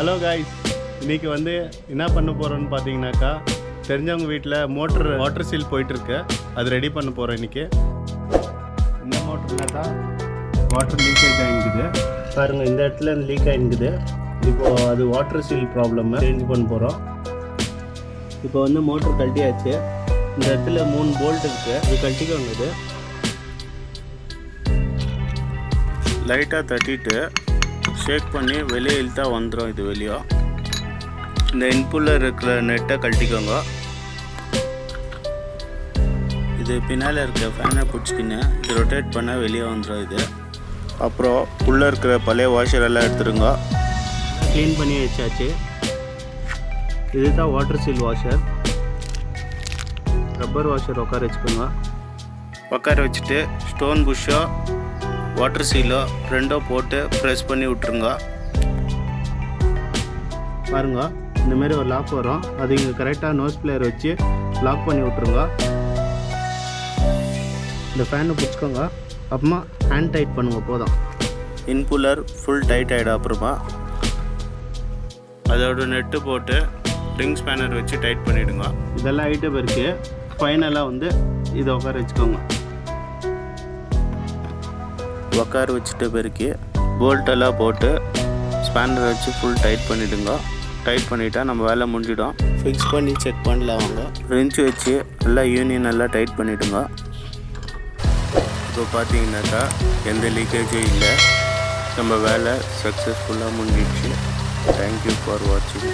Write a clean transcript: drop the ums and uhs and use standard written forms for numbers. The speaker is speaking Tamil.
ஹலோ காய்ஸ், இன்றைக்கி என்ன பண்ண போகிறோன்னு பார்த்தீங்கன்னாக்கா, தெரிஞ்சவங்க வீட்டில் வாட்டர் சீல் போயிட்டுருக்கு. அது ரெடி பண்ண போகிறோம் இன்றைக்கி. இந்த மோட்டர்னாக்கா வாட்டர் லீக்கேஜ் ஆகிக்குது பாருங்கள். இந்த இடத்துல லீக் ஆகிக்குது. இப்போது அது வாட்டர் சீல் ப்ராப்ளம் சேஞ்ச் பண்ண போகிறோம். இப்போ மோட்டர் கழட்டியாச்சு. இந்த இடத்துல 3 போல்ட் இருக்குது. இது கழட்டிக்கோங்க. இது லைட்டாக தட்டிட்டு ஷேக் பண்ணி வெளியே இழுத்தா வந்துடும். இது வெளியே இந்த இன்புல்ல இருக்கிற நெட்டை கழட்டிக்கோங்க. இது பின்னால் இருக்க ஃபேனை பிடிச்சிக்கின்னு இது ரொட்டேட் பண்ண வெளியே வந்துடும். இது அப்புறம் உள்ளே இருக்கிற பழைய வாஷர் எல்லாம் எடுத்துருங்க. க்ளீன் பண்ணி வச்சாச்சு. இதுதான் water seal washer. Rubber washer உட்கார வச்சுக்கோங்க. உட்கார வச்சுட்டு ஸ்டோன் புஷ்ஷோ வாட்டர் சீலோ ரெண்டோ போட்டு ப்ரெஸ் பண்ணி விட்ருங்க. பாருங்க, இந்தமாரி ஒரு லாக் வரும். அது இங்கே கரெக்டாக நோஸ் பிளேயர் வச்சு லாக் பண்ணி விட்ருங்க. இந்த ஃபேனை பிடிச்சிக்கோங்க. அப்புறமா ஹேண்ட் டைட் பண்ணுங்க. போதும். இன்புல்லர் ஃபுல் டைட் ஆகிடும். அப்புறமா அதோட நெட்டு போட்டு ரிங் ஸ்பேனர் வச்சு டைட் பண்ணிவிடுங்க. இதெல்லாம் ஐட்டம் இருக்குது. ஃபைனலாக இதை உட்கார வச்சுக்கோங்க. உட்கார வச்சுட்டு பிறகு போல்ட்டெல்லாம் போட்டு ஸ்பேனர் வச்சு ஃபுல் டைட் பண்ணிவிடுங்க. டைட் பண்ணிட்டா நம்ம வேலை முடிஞ்சிடும். ஃபிக்ஸ் பண்ணி செக் பண்ணலாம். வாங்க, ரெஞ்சு வச்சு நல்லா யூனியன் நல்லா டைட் பண்ணிவிடுங்க. இப்போ பார்த்தீங்கன்னாக்கா எந்த லீக்கேஜும் இல்லை. நம்ம வேலை சக்ஸஸ்ஃபுல்லாக முடிஞ்சிடுச்சு. தேங்க்யூ ஃபார் வாட்சிங்.